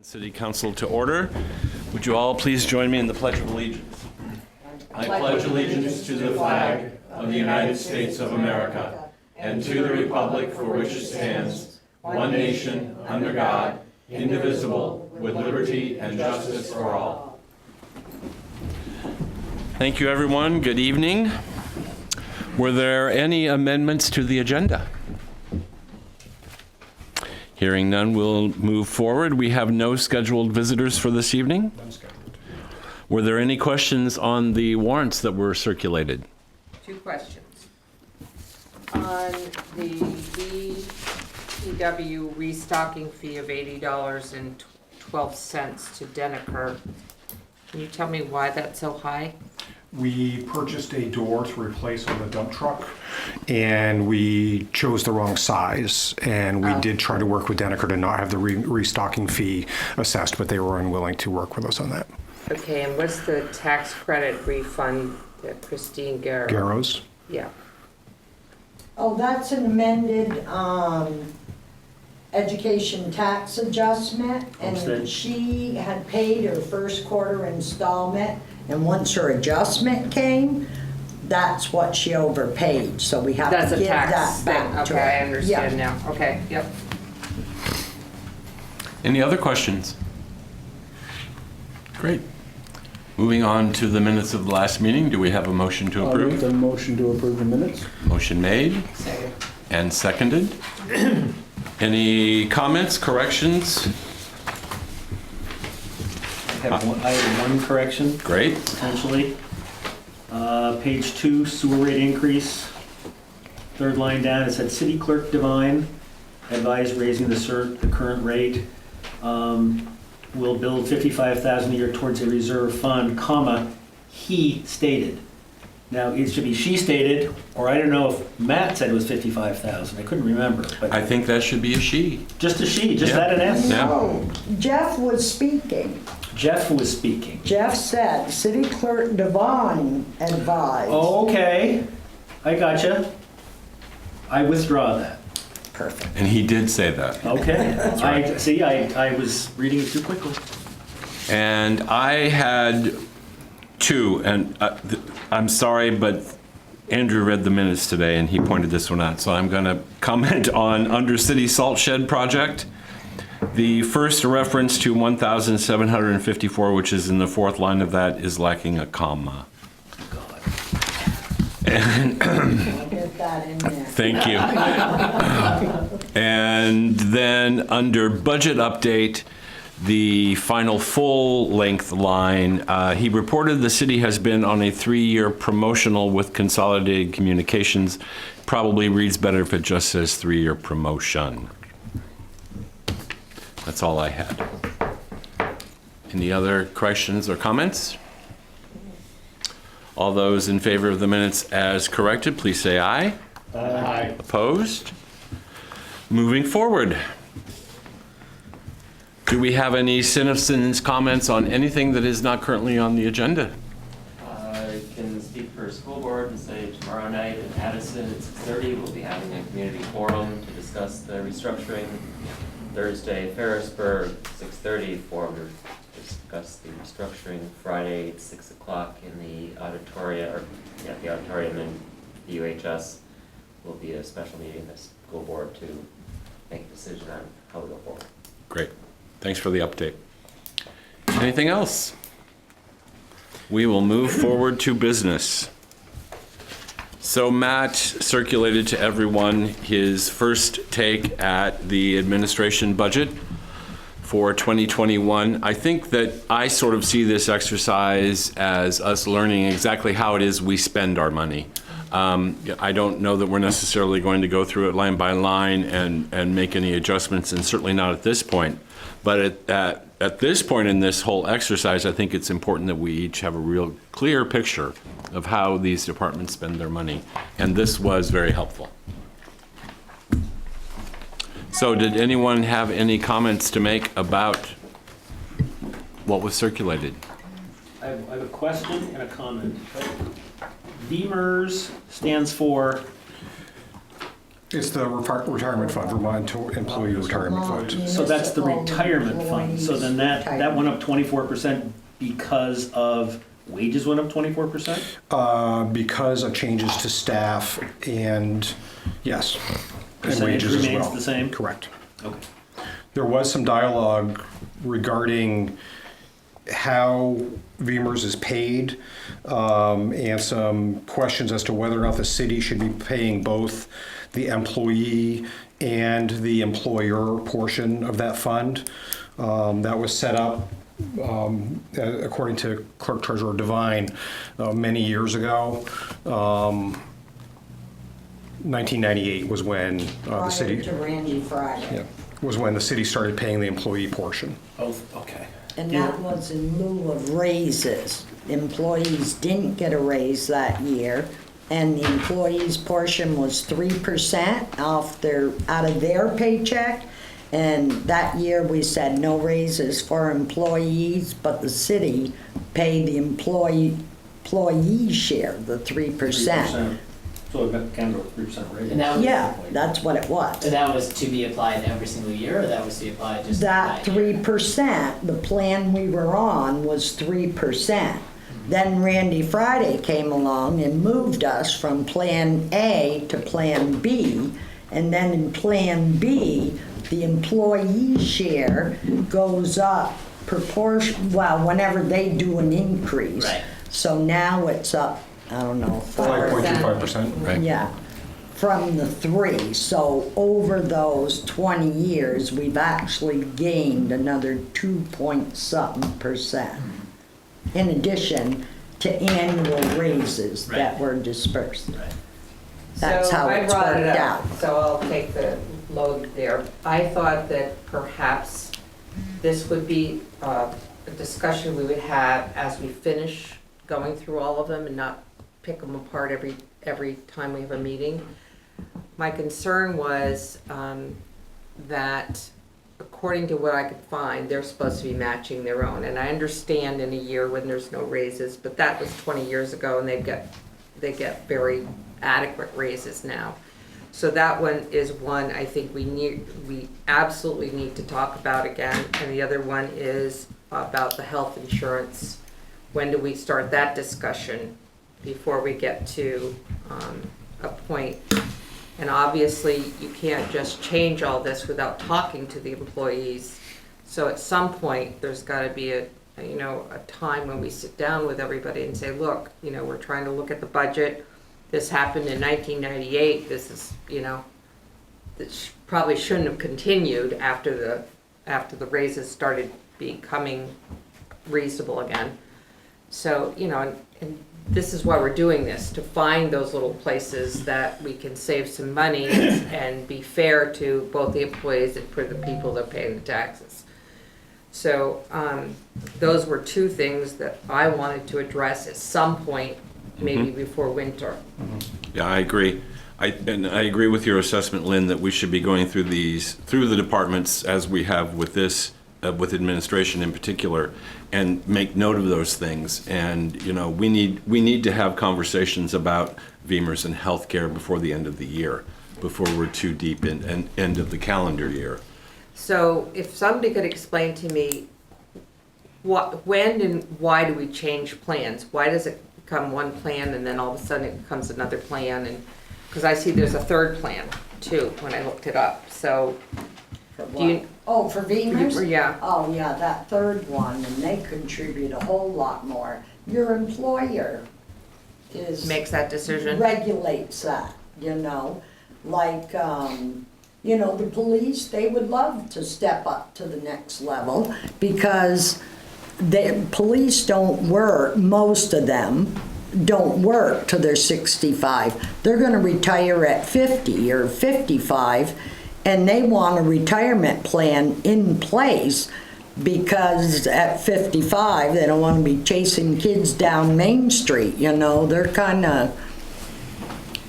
City Council to order. Would you all please join me in the Pledge of Allegiance? I pledge allegiance to the flag of the United States of America and to the republic for which it stands, one nation, under God, indivisible, with liberty and justice for all. Thank you, everyone. Good evening. Were there any amendments to the agenda? Hearing none, we'll move forward. We have no scheduled visitors for this evening. None scheduled. Were there any questions on the warrants that were circulated? Two questions. On the DPW restocking fee of $80.12 to Deniker, can you tell me why that's so high? We purchased a door to replace on the dump truck, and we chose the wrong size. And we did try to work with Deniker to not have the restocking fee assessed, but they were unwilling to work with us on that. Okay, and what's the tax credit refund that Christine Garros? Yeah. Oh, that's an amended education tax adjustment, and she had paid her first quarter installment, and once her adjustment came, that's what she overpaid, so we have That's to a give tax that thing. back to Okay, her. I understand Yeah. now. Okay, yep. Any other questions? Great. Moving on to the minutes of the last meeting. Do we have a motion to I'll make approve? the motion to approve the minutes. Motion made Second. and seconded. Any comments, corrections? I have one correction, Great. potentially. Page 2, sewer rate increase. Third line down, it said City Clerk Devine advised raising the current rate. Will build $55,000 a year towards a reserve fund, comma, he stated. Now, it should be she stated, or I don't know if Matt said it was $55,000. I couldn't remember, I but think that should be a she. just a she, just Yeah. that an S. Yeah. No, Jeff was speaking. Jeff was speaking. Jeff said, City Clerk Devine advised. Oh, okay, I gotcha. I withdraw that. Perfect. And he did say that. Okay. right. I was reading it too quickly. And I had two, and I'm sorry, but Andrew read the minutes today and he pointed this one out. So I'm going to comment on Under City Salt Shed Project. The first reference to 1,754, which is in the fourth line of that, is lacking a comma. And I'll get that in there. thank you. And then under budget update, the final full-length line, he reported the city has been on a 3-year promotional with Consolidated Communications. Probably reads better if it just says 3-year promotion. That's all I had. Any other questions or comments? All those in favor of the minutes as corrected, please say aye. Aye. Opposed? Moving forward. Do we have any citizens' comments on anything that is not currently on the agenda? I can speak for school board and say tomorrow night in Addison at 6:30, we'll be having a community forum to discuss the restructuring. Thursday, Ferrisburg, 6:30, forum to discuss the restructuring. Friday at 6 o'clock in the auditorium, the auditorium in the UHS will be a special meeting of the school board to make a decision on how we go forward. Great. Thanks for the update. Anything else? We will move forward to business. So Matt circulated to everyone his first take at the administration budget for 2021. I think that I sort of see this exercise as us learning exactly how it is we spend our money. I don't know that we're necessarily going to go through it line by line and make any adjustments, and certainly not at this point. But at this point in this whole exercise, I think it's important that we each have a real clear picture of how these departments spend their money. And this was very helpful. So did anyone have any comments to make about what was circulated? I have a question and a comment. VMERS stands for It's the retirement fund, Vermont Employee Retirement Fund. So that's the retirement fund. So then that went up 24% because of wages went up 24%? Because of changes to staff and, yes, and Percentage wages as remains well. the same? Correct. Okay. There was some dialogue regarding how VEMR's is paid, and some questions as to whether or not the city should be paying both the employee and the employer portion of that fund. That was set up, according to Clerk Treasurer Devine, many years ago. 1998 was when the Prior city, to Randy Friday. yeah, was when the city started paying the employee portion. Oh, okay. And that was in lieu of raises. Employees didn't get a raise that year, and the employees' portion was 3% out of their paycheck. And that year, we said no raises for employees, but the city paid the employee share, the 3%. So it got kind of a 3% raise. And that was, Yeah, that's what it was. and that was to be applied every single year, or that was to be applied just That year? 3%, the plan we were on was 3%. Then Randy Friday came along and moved us from Plan A to Plan B. And then in Plan B, the employee share goes up whenever they do an increase. Right. So now it's up, I don't know, 5.25%. Right. yeah, from the 3. So over those 20 years, we've actually gained another 2-point-something%. In addition to annual raises that Right. were dispersed. Right. That's how it's So I brought it worked up, out. so I'll take the load there. I thought that perhaps this would be a discussion we would have as we finish going through all of them and not pick them apart every time we have a meeting. My concern was that according to what I could find, they're supposed to be matching their own. And I understand in a year when there's no raises, but that was 20 years ago and they get very adequate raises now. So that one is one I think we absolutely need to talk about again. And the other one is about the health insurance. When do we start that discussion before we get to a point? And obviously, you can't just change all this without talking to the employees. So at some point, there's got to be a time when we sit down with everybody and say, look, we're trying to look at the budget. This happened in 1998. This is, this probably shouldn't have continued after the raises started becoming reasonable again. So, and this is why we're doing this, to find those little places that we can save some money and be fair to both the employees and for the people that are paying the taxes. So those were two things that I wanted to address at some point, maybe before winter. Yeah, I agree. I agree with your assessment, Lynn, that we should be going through the departments as we have with this, with administration in particular, and make note of those things. And we need to have conversations about VEMR's and healthcare before the end of the year, before we're too deep in end of the calendar year. So if somebody could explain to me when and why do we change plans? Why does it become one plan and then all of a sudden it becomes another plan? And because I see there's a third plan too when I looked it up. So do you? Oh, for VEMR's? Yeah. Oh, yeah, that third one, and they contribute a whole lot more. Your employer Makes that decision? regulates that, like, the police, they would love to step up to the next level because the police don't work, most of them don't work till they're 65. They're gonna retire at 50 or 55, and they want a retirement plan in place because at 55, they don't want to be chasing kids down Main Street, they're kind of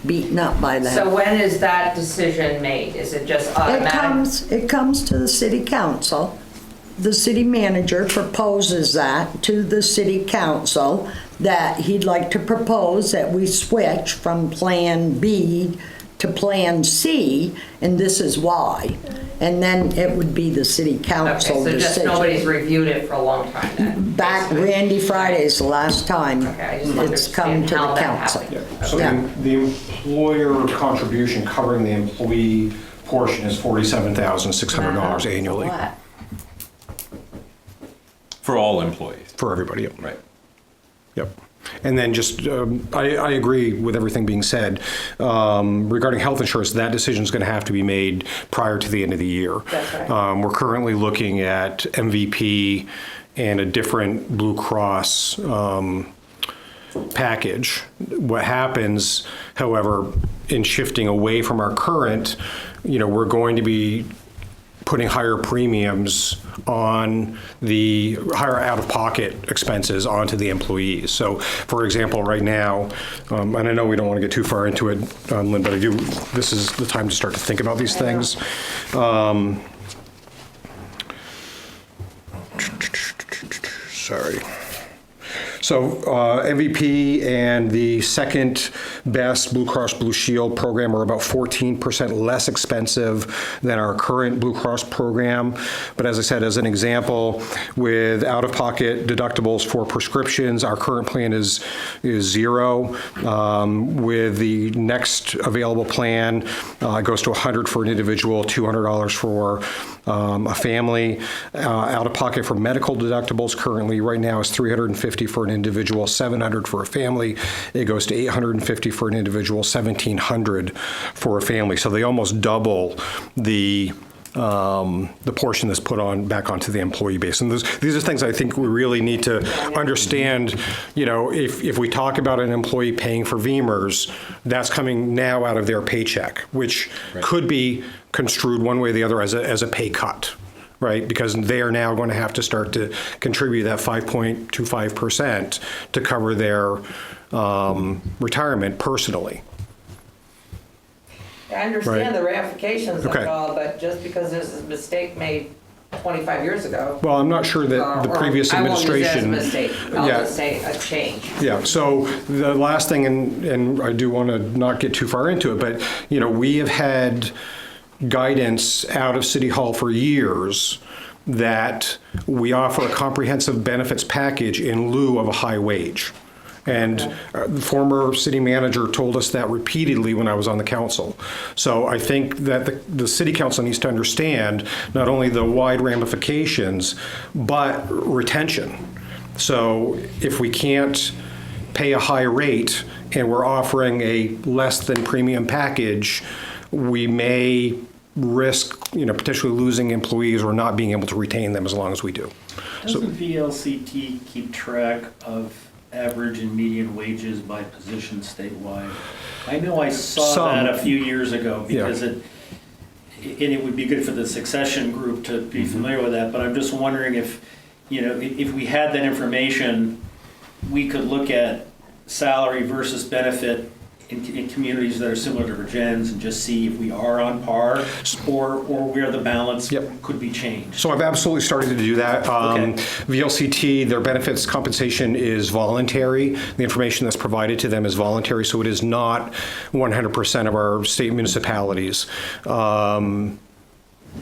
beaten up by that. So when is that decision made? Is it just automatic? It comes to the city council. The city manager proposes that to the city council, that he'd like to propose that we switch from Plan B to Plan C, and this is why. And then it would be the city Okay, council so just decision. nobody's reviewed it for a long time then? Back Randy Friday's the last time Okay, I just want to it's come understand to how the that council. happened. So Yeah. the employer contribution covering the employee portion is $47,600 annually What? For all employees. for everybody. Yep. Right. Yep. And then just, I agree with everything being said. Regarding health insurance, that decision is going to have to be made prior to the end of the year. That's right. We're currently looking at MVP and a different Blue Cross package. What happens, however, in shifting away from our current, we're going to be putting higher premiums on the higher out-of-pocket expenses onto the employees. So, for example, right now, and I know we don't want to get too far into it, Lynn, but this is the time to start to think about these things. Sorry. So MVP and the second best Blue Cross Blue Shield program are about 14% less expensive than our current Blue Cross program. But as I said, as an example, with out-of-pocket deductibles for prescriptions, our current plan is zero. With the next available plan, it goes to $100 for an individual, $200 for a family. Out-of-pocket for medical deductibles currently right now is $350 for an individual, $700 for a family. It goes to $850 for an individual, $1,700 for a family. So they almost double the portion that's put on back onto the employee base. And these are things I think we really need to understand. If we talk about an employee paying for VEMRs, that's coming now out of their paycheck, which could be construed one way or the other as a pay cut, right? Because they are now going to have to start to contribute that 5.25% to cover their retirement personally. I understand Right. the ramifications of Okay. it all, but just because there's a mistake made 25 years ago. Well, I'm not sure that the or previous I won't use it as a administration. mistake. I'll Yeah. just say a change. Yeah, so the last thing, and I do want to not get too far into it, but, we have had guidance out of City Hall for years that we offer a comprehensive benefits package in lieu of a high wage. And the former city manager told us that repeatedly when I was on the council. So I think that the city council needs to understand not only the wide ramifications, but retention. So if we can't pay a high rate and we're offering a less than premium package, we may risk, potentially losing employees or not being able to retain them as long as we do. Doesn't VLCT keep track of average and median wages by position statewide? I know I saw Some. that a few years ago Yeah. because it would be good for the succession group to be familiar with that, but I'm just wondering if we had that information, we could look at salary versus benefit in communities that are similar to Vergennes and just see if we are on par or where the balance Yep. could be changed. So I've absolutely started to do that. Okay. VLCT, their benefits compensation is voluntary. The information that's provided to them is voluntary, so it is not 100% of our state municipalities.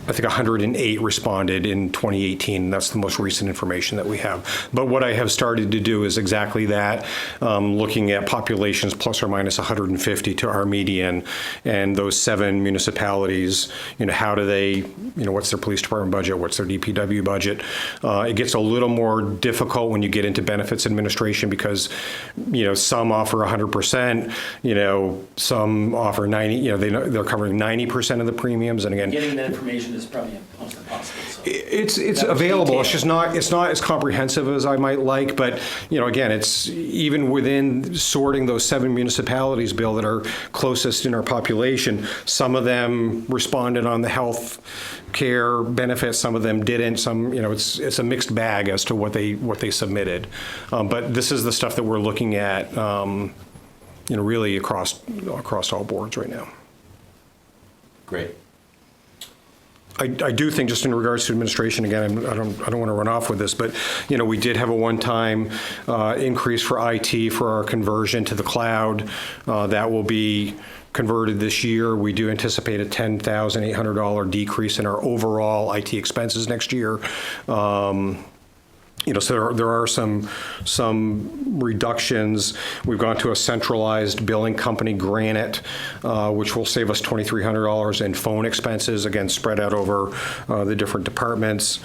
I think 108 responded in 2018. That's the most recent information that we have. But what I have started to do is exactly that, looking at populations plus or minus 150 to our median, and those 7 municipalities, how do they, what's their police department budget, what's their DPW budget. It gets a little more difficult when you get into benefits administration because, some offer 100%, some offer 90, they're covering 90% of the premiums. And again, Getting that information is probably almost impossible. So. it's That was available. detailed. It's just not as comprehensive as I might like. But again, it's even within sorting those 7 municipalities, Bill, that are closest in our population. Some of them responded on the health care benefits. Some of them didn't. Some, it's a mixed bag as to what they submitted. But this is the stuff that we're looking at, really across all boards right now. Great. I do think, just in regards to administration, again, I don't want to run off with this, but we did have a one-time increase for IT for our conversion to the cloud. That will be converted this year. We do anticipate a $10,800 decrease in our overall IT expenses next year. So there are some reductions. We've gone to a centralized billing company, Granite, which will save us $2,300 in phone expenses, again, spread out over the different departments.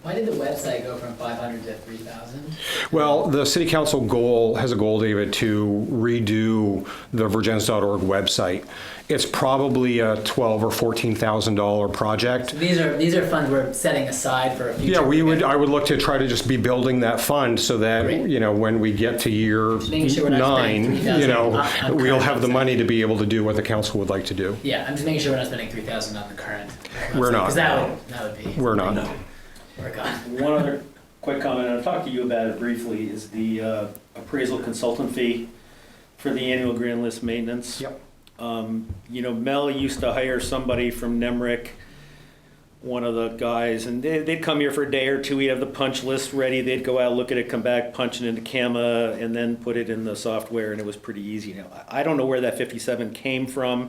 Why did the website go from 500 to 3,000? Well, the city council has a goal, David, to redo the Vergennes.org website. It's probably a $12,000 or $14,000 project. So these are funds we're setting aside for a future. Yeah, I would look to try to just be building that fund so that, Great. When we get to year making sure we're not spending 9, $3,000 on we'll current have the website. money to be able to do what the council would like to do. Yeah, I'm just making sure we're not spending 3,000 on the current. We're not. Because that would be. We're not. Work on. One other quick comment, and I'll talk to you about it briefly, is the appraisal consultant fee for the annual grand list maintenance. Yep. Mel used to hire somebody from Nemrick, one of the guys, and they'd come here for a day or two. We'd have the punch list ready. They'd go out, look at it, come back, punch it into CAMA, and then put it in the software, and it was pretty easy. Now, I don't know where that 57 came from.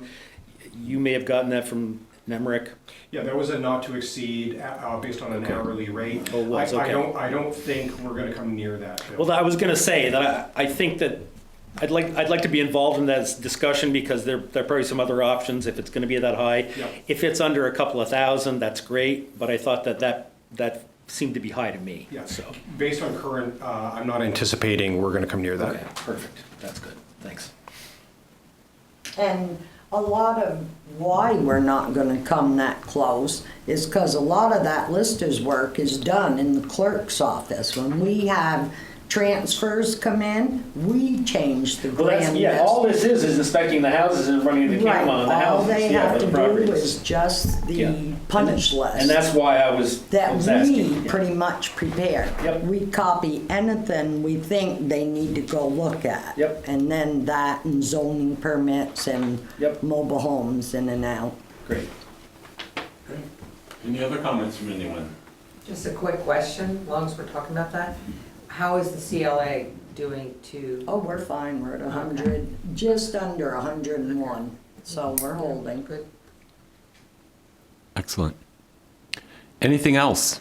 You may have gotten that from Nemrick. Yeah, that was a not to exceed based on an hourly rate. Oh, it was, okay. I don't think we're going to come near that. Bill. Well, I was going to say that I think that I'd like to be involved in that discussion because there are probably some other options if it's going to be that high. Yep. If it's under a couple of thousand, that's great. But I thought that seemed to be high to me. Yeah. So Based on current, I'm not anticipating we're going to come near that. okay, perfect. That's good. Thanks. And a lot of why we're not gonna come that close is because a lot of that lister's work is done in the clerk's office. When we have transfers come in, we change the grand list. all this is inspecting the houses and running the Right, CAMA on the all houses. they have for to the do properties. is just Yeah. the punch list. And that's why I was That asking. we pretty much prepare. Yep. We copy anything we think they need to go look at. Yep. And then that and zoning permits and Yep. mobile homes in and out. Great. Any other comments from anyone? Just a quick question, as long as we're talking about that. How is the CLA doing to? Oh, we're fine, we're at 100, just under 101, so we're holding. Good. Excellent. Anything else?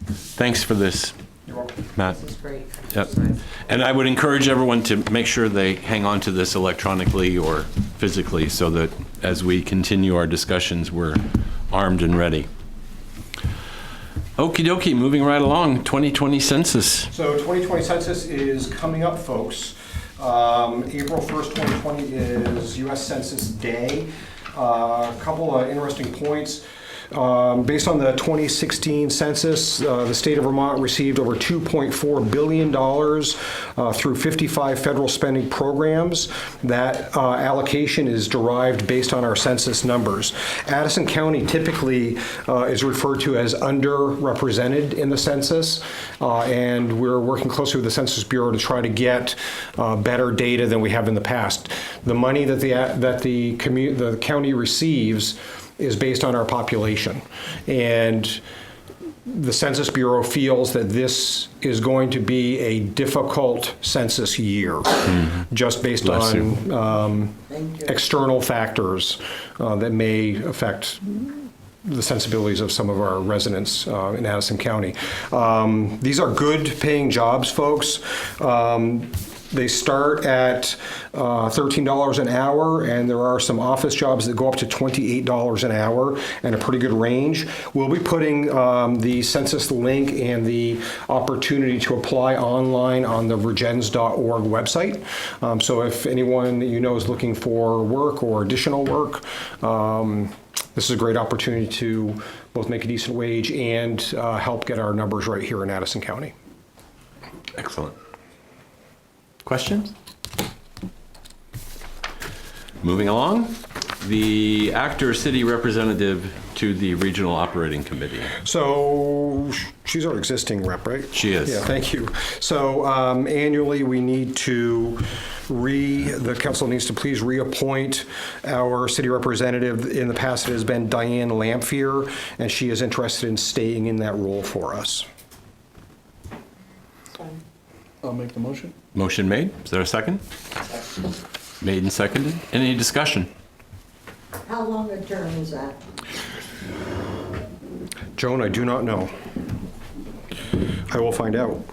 Thanks for this, You're welcome. Matt. This is great. Yep. And I would encourage everyone to make sure they hang on to this electronically or physically so that as we continue our discussions, we're armed and ready. Okie dokie, moving right along, 2020 census. So 2020 census is coming up, folks. April 1st, 2020 is US Census Day. A couple of interesting points. Based on the 2016 census, the state of Vermont received over $2.4 billion through 55 federal spending programs. That allocation is derived based on our census numbers. Addison County typically is referred to as underrepresented in the census, and we're working closely with the Census Bureau to try to get better data than we have in the past. The money that the county receives is based on our population. And the Census Bureau feels that this is going to be a difficult census year, just based Bless you. on Thank you. external factors that may affect the sensibilities of some of our residents in Addison County. These are good paying jobs, folks. They start at $13 an hour, and there are some office jobs that go up to $28 an hour, and a pretty good range. We'll be putting the census link and the opportunity to apply online on the Vergennes.org website. So if anyone that you know is looking for work or additional work, this is a great opportunity to both make a decent wage and help get our numbers right here in Addison County. Excellent. Questions? Moving along, the actor city representative to the Regional Operating Committee. So she's our existing rep, right? She is. Yeah, thank you. So annually, we need to the council needs to please reappoint our city representative. In the past, it has been Diane Lamphere, and she is interested in staying in that role for us. I'll make the motion. Motion made. Is there a second? Made and seconded. Any discussion? How long a term is that? Joan, I do not know. I will find out.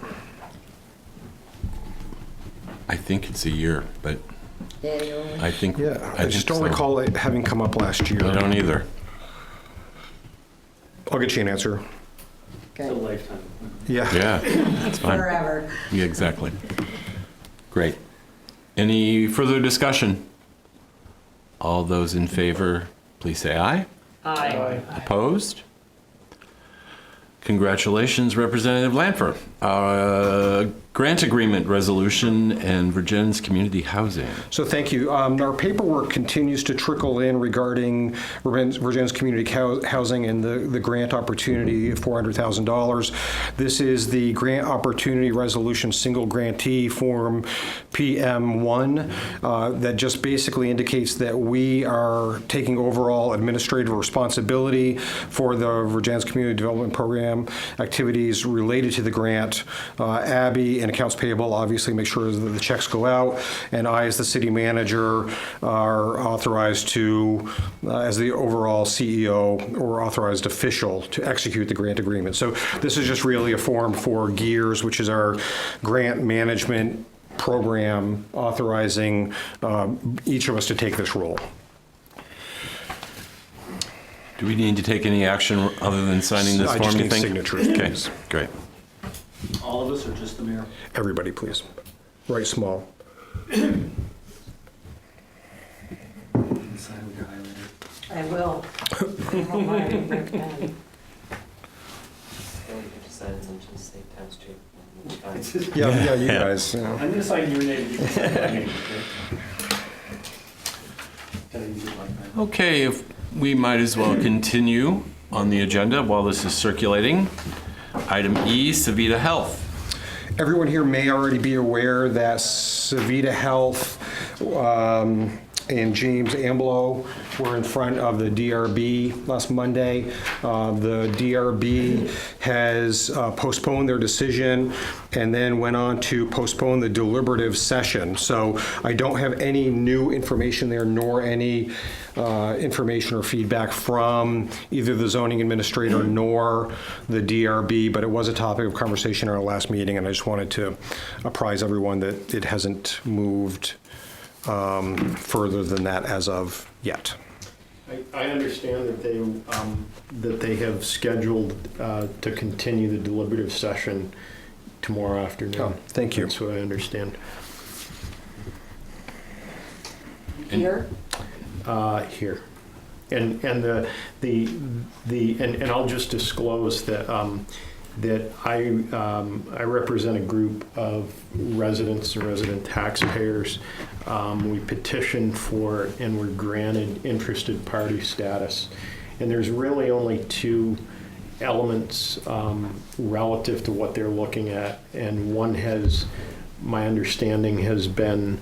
I think it's a year, but Annually? I think. Yeah, I just don't so. recall it having come up last year. I don't either. I'll get you an answer. It's a Okay. lifetime. Yeah. Yeah, that's fine. Forever. Yeah, exactly. Great. Any further discussion? All those in favor, please say aye. Aye. Opposed? Congratulations, Representative Lanfer. Grant agreement resolution and Vergennes community housing. So thank you. Our paperwork continues to trickle in regarding Vergennes community housing and the grant opportunity of $400,000. This is the grant opportunity resolution single grantee form PM1 that just basically indicates that we are taking overall administrative responsibility for the Vergennes Community Development Program activities related to the grant. Abby and accounts payable obviously make sure that the checks go out, and I, as the city manager, are authorized to, as the overall CEO or authorized official, to execute the grant agreement. So this is just really a form for GEARS, which is our grant management program, authorizing each of us to take this role. Do we need to take any action other than signing this I form, just you need think? signatures, Okay, please. great. All of us or just the mayor? Everybody, please. Write small. Sign with your highlighter. I will. I will buy a red pen. Then you can just sign and just say town street. Fine. Yeah, you guys. I'm gonna sign your name. You can sign my name, okay? Gotta use it like that. Okay, if we might as well continue on the agenda while this is circulating. Item E, SaVida Health. Everyone here may already be aware that SaVida Health and James Amblow were in front of the DRB last Monday. The DRB has postponed their decision and then went on to postpone the deliberative session. So I don't have any new information there, nor any information or feedback from either the zoning administrator nor the DRB, but it was a topic of conversation in our last meeting, and I just wanted to apprise everyone that it hasn't moved further than that as of yet. I understand that they have scheduled to continue the deliberative session tomorrow afternoon. Oh, thank you. That's what I understand. Here? Here. And I'll just disclose that that I represent a group of residents and resident taxpayers. We petitioned for and were granted interested party status. And there's really only two elements relative to what they're looking at. And one has, my understanding, has been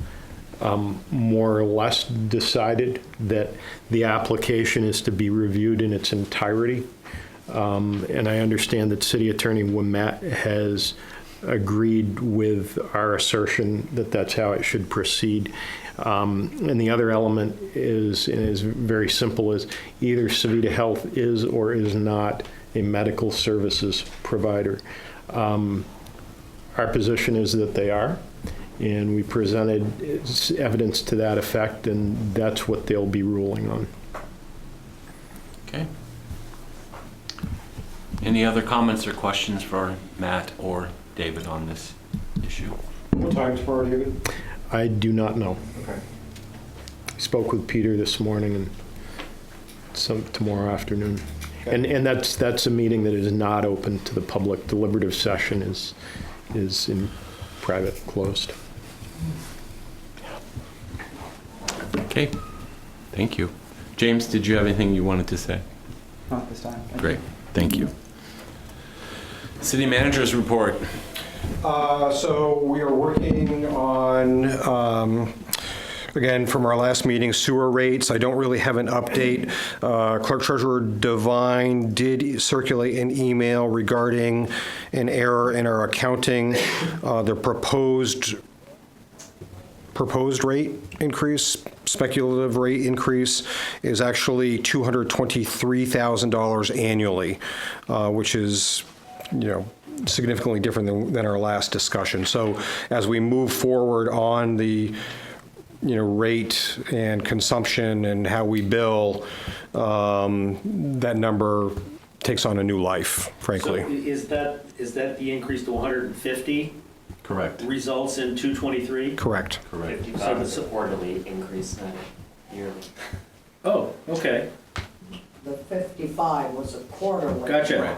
more or less decided, that the application is to be reviewed in its entirety. And I understand that City Attorney Ouimet has agreed with our assertion that that's how it should proceed. And the other element is very simple, is either SaVida Health is or is not a medical services provider. Our position is that they are, and we presented evidence to that effect, and that's what they'll be ruling on. Okay. Any other comments or questions for Matt or David on this issue? What time tomorrow, David? I do not know. Okay. I spoke with Peter this morning and tomorrow afternoon. Okay. And that's a meeting that is not open to the public. Deliberative session is in private, closed. Okay, thank you. James, did you have anything you wanted to say? Not this time. Great, thank you. City Manager's report. So we are working on, again, from our last meeting, sewer rates. I don't really have an update. Clerk Treasurer Devine did circulate an email regarding an error in our accounting. The proposed proposed rate increase, speculative rate increase, is actually $223,000 annually, which is, significantly different than our last discussion. So as we move forward on the rate and consumption and how we bill, that number takes on a new life, frankly. So is that the increase to 150 Correct. results in 223? Correct. Correct. 55 is a quarterly increase, not yearly. Oh, okay. The 55 was a quarterly. Gotcha. Right.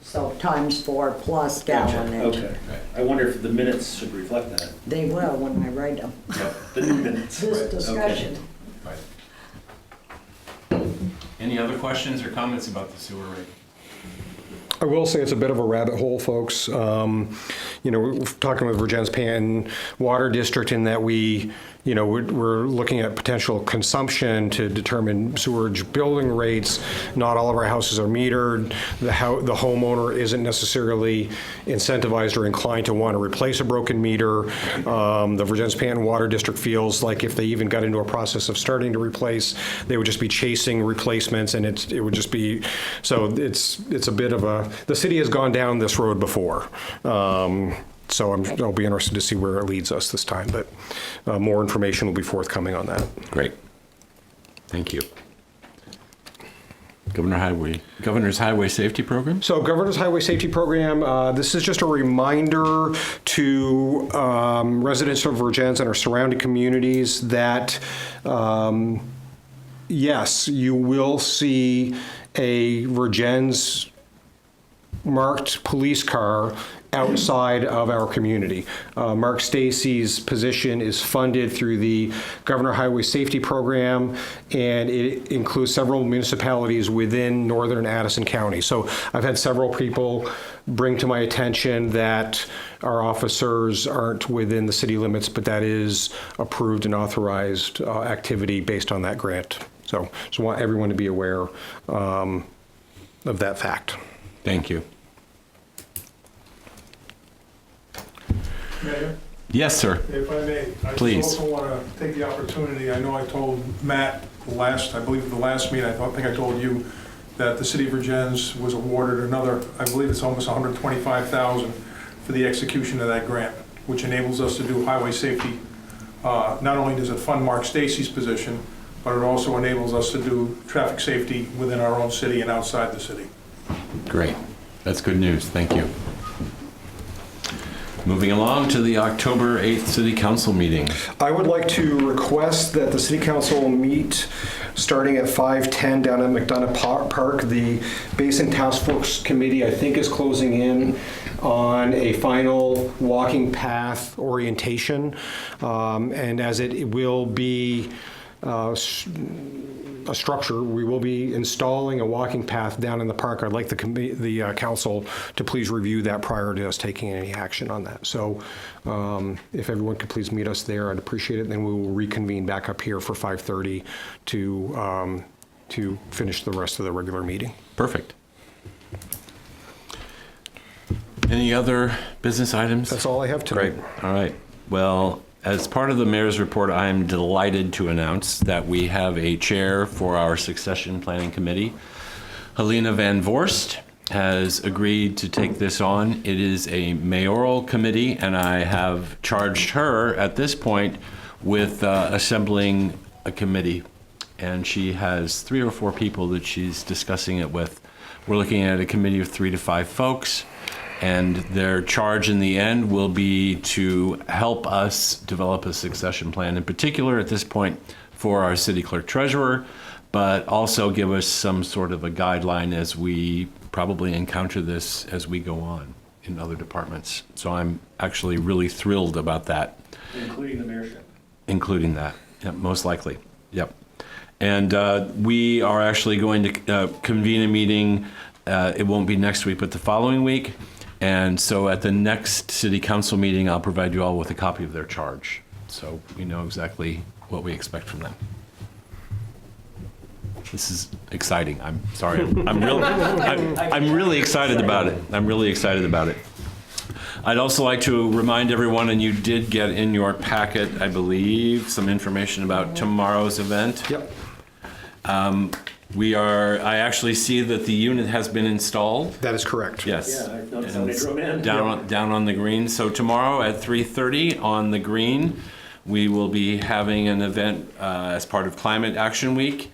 So times 4 plus Gotcha. gallonage. Okay. I wonder if the minutes should reflect that. They will when I write them. The new minutes. This discussion. Right. Any other questions or comments about the sewer rate? I will say it's a bit of a rabbit hole, folks. We're talking with Vergennes Pan Water District in that we're looking at potential consumption to determine sewerage building rates. Not all of our houses are metered. The homeowner isn't necessarily incentivized or inclined to want to replace a broken meter. The Vergennes Pan Water District feels like if they even got into a process of starting to replace, they would just be chasing replacements, and it would just be, so it's a bit of the city has gone down this road before. So I'll be interested to see where it leads us this time, but more information will be forthcoming on that. Great. Thank you. Governor's Highway Safety Program? So Governor's Highway Safety Program, this is just a reminder to residents of Vergennes and our surrounding communities that, yes, you will see a Vergennes marked police car outside of our community. Mark Stacy's position is funded through the Governor Highway Safety Program, and it includes several municipalities within northern Addison County. So I've had several people bring to my attention that our officers aren't within the city limits, but that is approved and authorized activity based on that grant. So I want everyone to be aware of that fact. Thank you. Mayor, Yes, sir. if I may, I Please. just also want to take the opportunity, I know I told Matt I believe the last meeting, I think I told you that the city of Vergennes was awarded another, I believe it's almost $125,000 for the execution of that grant, which enables us to do highway safety. Not only does it fund Mark Stacy's position, but it also enables us to do traffic safety within our own city and outside the city. Great. That's good news. Thank you. Moving along to the October 8th City Council meeting. I would like to request that the City Council meet starting at 5:10 down at Macdonough Park. The Basin Task Force Committee, I think, is closing in on a final walking path orientation. And as it will be a structure, we will be installing a walking path down in the park. I'd like the council to please review that prior to us taking any action on that. So if everyone could please meet us there, I'd appreciate it. Then we will reconvene back up here for 5:30 to finish the rest of the regular meeting. Perfect. Any other business items? That's all I have tonight. Great. All right. Well, as part of the mayor's report, I am delighted to announce that we have a chair for our succession planning committee. Helena Van Voorst has agreed to take this on. It is a mayoral committee, and I have charged her at this point with assembling a committee. And she has 3 or 4 people that she's discussing it with. We're looking at a committee of 3 to 5 folks. And their charge in the end will be to help us develop a succession plan, in particular at this point for our city clerk treasurer, but also give us some sort of a guideline as we probably encounter this as we go on in other departments. So I'm actually really thrilled about that. Including the mayorship. Including that, yep, most likely, yep. And we are actually going to convene a meeting, it won't be next week, but the following week. And so at the next city council meeting, I'll provide you all with a copy of their charge. So we know exactly what we expect from them. This is exciting. I'm sorry. I'm really excited about it. I'm really excited about it. I'd also like to remind everyone, and you did get in your packet, I believe, some information about tomorrow's event. Yep. I actually see that the unit has been installed. That is correct. Yes. Yeah, I noticed And when I it's drove in. down on the green. So tomorrow at 3:30 on the green, we will be having an event as part of Climate Action Week.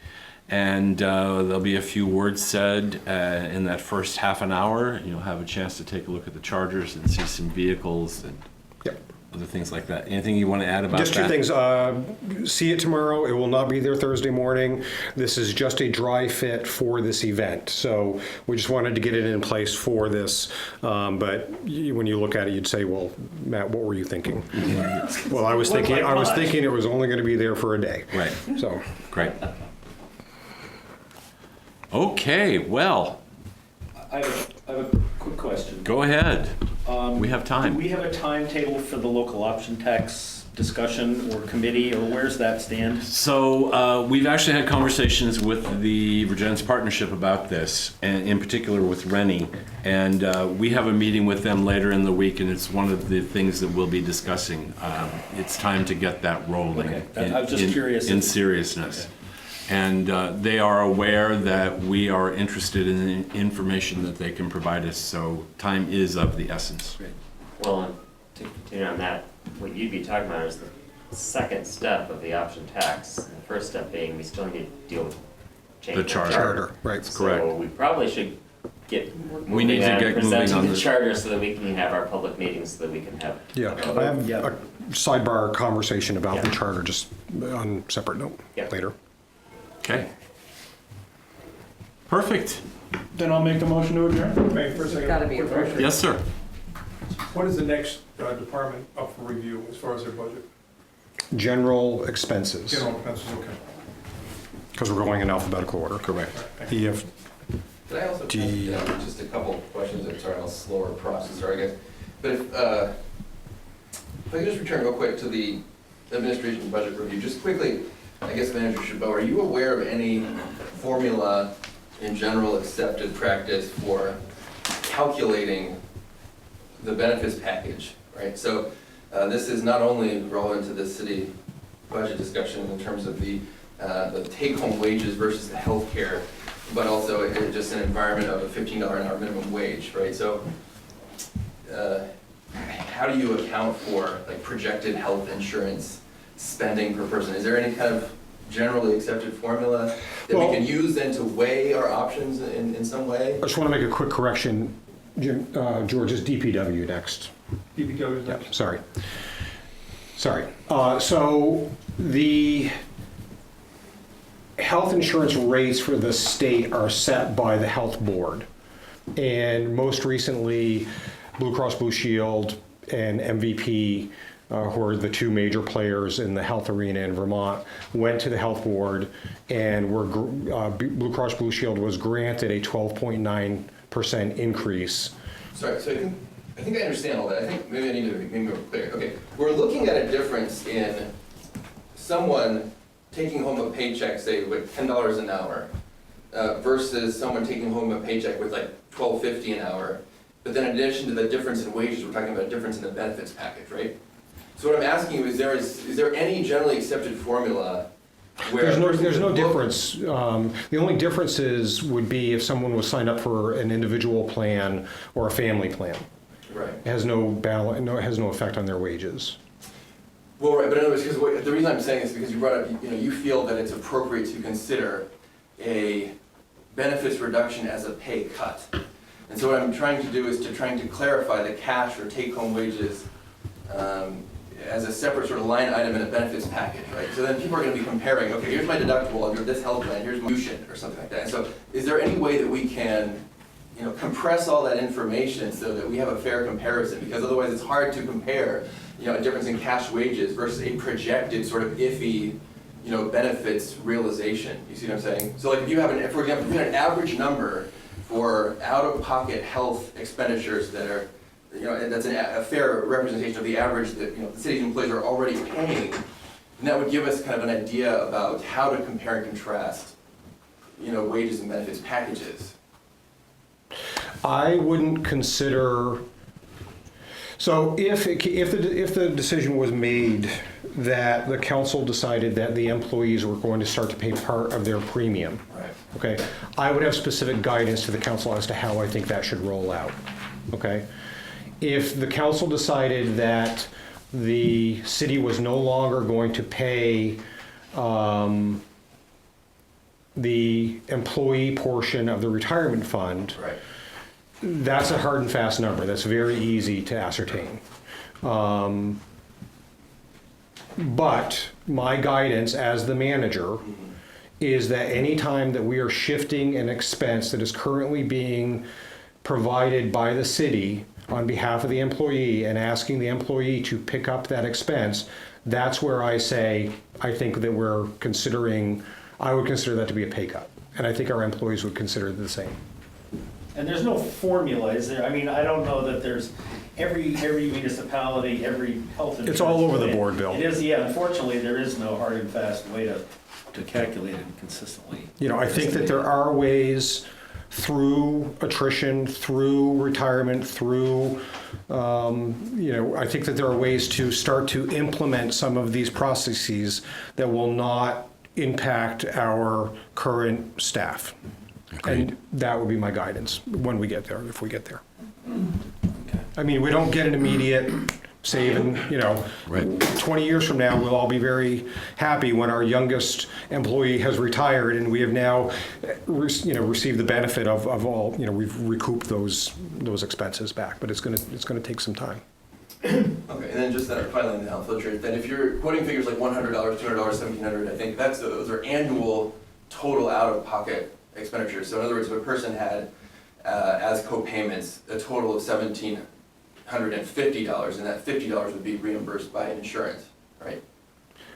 And there'll be a few words said in that first half an hour. You'll have a chance to take a look at the chargers and see some vehicles and Yep. other things like that. Anything you want to add about Just two that? things. See it tomorrow. It will not be there Thursday morning. This is just a dry fit for this event. So we just wanted to get it in place for this. But when you look at it, you'd say, well, Matt, what were you thinking? Well, I was thinking it was only going to be there for a day. Right. So. Great. Okay, well, I have a quick question. go ahead. We have Do time. we have a timetable for the local option tax discussion or committee, or where's that stand? So we've actually had conversations with the Vergennes Partnership about this, and in particular with Rennie. And we have a meeting with them later in the week, and it's one of the things that we'll be discussing. It's time to get that rolling. Okay, I was just curious. In seriousness. And they are aware that we are interested in the information that they can provide us, so time is of the essence. Well, and to continue on that, what you'd be talking about is the second step of the option tax. And the first step being, we still need to deal with changing The charter. Charter, right. Correct. So we probably should get We need moving to on get moving presenting on the this. charter so that we can have our public meetings, so that we can have. Yeah, I have a sidebar conversation about the Yeah. charter, just on a separate note Yeah. later. Okay. Perfect. Then I'll make the motion to adjourn. Wait, for a second. Gotta be a motion. Yes, sir. What is the next department up for review as far as their budget? General expenses, General expenses, okay. because we're going in alphabetical order. Correct. EF, Could I also, D- just a couple questions, I'm sorry, I'll slower processor, I guess. But if I could just return real quick to the administration budget review, just quickly, I guess Manager Chabot, are you aware of any formula in general accepted practice for calculating the benefits package, right? So this is not only relevant to the city budget discussion in terms of the take-home wages versus the healthcare, but also just an environment of a $15 an hour minimum wage, right? So how do you account for like projected health insurance spending per person? Is there any kind of generally accepted formula that Well- we can use then to weigh our options in some way? I just want to make a quick correction. Jim, George, is DPW next. DPW is Yeah, next. sorry. So the health insurance rates for the state are set by the health board. And most recently, Blue Cross Blue Shield and MVP, who are the two major players in the health arena in Vermont, went to the health board and Blue Cross Blue Shield was granted a 12.9% increase. Sorry, so I think I understand all that. I think maybe I need to be more clear. Okay, we're looking at a difference in someone taking home a paycheck, say with $10 an hour, versus someone taking home a paycheck with like $12.50 an hour. But then in addition to the difference in wages, we're talking about a difference in the benefits package, right? So what I'm asking you is there any generally accepted formula where There's no difference. The only differences would be if someone was signed up for an individual plan or a family plan. Right. It has it has no effect on their wages. Well, right, but in other words, because the reason I'm saying this is because you brought up, you feel that it's appropriate to consider a benefits reduction as a pay cut. And so what I'm trying to do is trying to clarify the cash or take-home wages as a separate sort of line item in a benefits package, right? So then people are going to be comparing, okay, here's my deductible under this health plan, here's my tuition or something like that. And so is there any way that we can, compress all that information so that we have a fair comparison? Because otherwise it's hard to compare, a difference in cash wages versus a projected sort of iffy, benefits realization. You see what I'm saying? So like if you have for example, if you had an average number for out-of-pocket health expenditures that are, that's a fair representation of the average that, the city's employees are already paying, and that would give us kind of an idea about how to compare and contrast, wages and benefits packages. I wouldn't consider, So if the decision was made that the council decided that the employees were going to start to pay part of their premium, Right. okay, I would have specific guidance to the council as to how I think that should roll out, okay? If the council decided that the city was no longer going to pay the employee portion of the retirement fund, Right. that's a hard and fast number. That's very easy to ascertain. But my guidance as the manager is that any time that we are shifting an expense that is currently being provided by the city on behalf of the employee and asking the employee to pick up that expense, that's where I say, I think that I would consider that to be a pay cut. And I think our employees would consider it the same. And there's no formula, is there? I mean, I don't know that there's every municipality, every health insurance. It's all over the plan. board, Bill. It is, yeah, unfortunately, there is no hard and fast way to calculate it consistently. I think that there are ways through attrition, through retirement, through, I think that there are ways to start to implement some of these processes that will not impact our current staff. And that would be my guidance when we get there, if we get there. I mean, we don't get an immediate saving, Right. 20 years from now, we'll all be very happy when our youngest employee has retired and we have now, received the benefit of all, we've recouped those expenses back, but it's gonna take some time. Okay, and then just finally in the health filter, then if you're quoting figures like $100, $200, $1,700, I think those are annual total out-of-pocket expenditures. So in other words, if a person had, as co-payments, a total of $1,750, and that $50 would be reimbursed by insurance, right?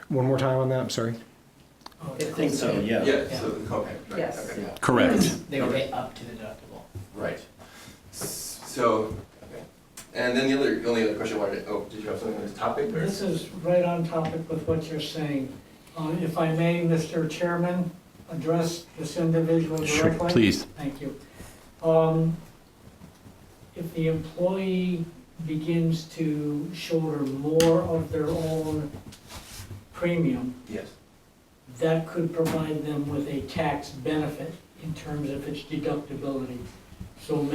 One more time on that, I'm sorry. I think so, yeah. Yeah, so the co-payment, right, Yes. okay. Correct. They would pay up to the deductible. Right. So, okay. And then the only other question I wanted to, did you have something on this topic? Or? This is right on topic with what you're saying. If I may, Mr. Chairman, address this individual Sure, directly? please. Thank you. If the employee begins to shoulder more of their own premium, Yes. that could provide them with a tax benefit in terms of its deductibility. So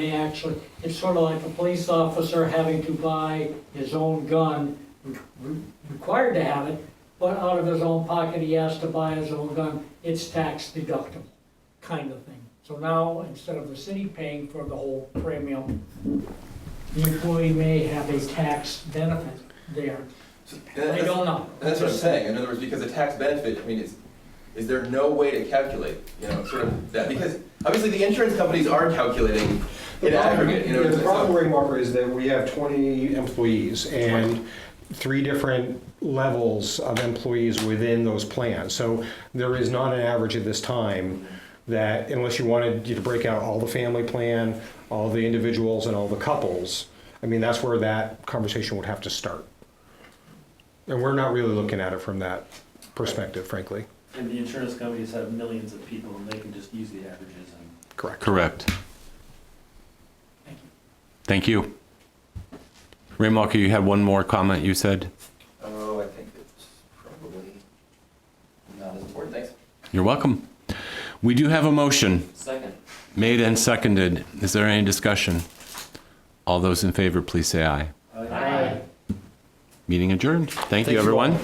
it's sort of like a police officer having to buy his own gun, required to have it, but out of his own pocket, he has to buy his own gun. It's tax deductible, kind of thing. So now, instead of the city paying for the whole premium, the employee may have a tax benefit there. I don't know. And that's what I'm saying. In other words, because a tax benefit, I mean, is there no way to calculate, sort of that? Because obviously the insurance companies are calculating in aggregate, The problem, Ray Walker, is that we have 20 employees and 3 different levels of employees within those plans. So there is not an average at this time that, unless you wanted to break out all the family plan, all the individuals and all the couples, I mean, that's where that conversation would have to start. And we're not really looking at it from that perspective, frankly. And the insurance companies have millions of people, and they can just use the averages. Correct. Correct. Thank you. Thank you. Raymwalker, you had one more comment you said? Oh, I think it's probably not as important. Thanks. You're welcome. We do have a motion Second. made and seconded. Is there any discussion? All those in favor, please say aye. Aye. Meeting adjourned. Thank you, Thank you all. everyone.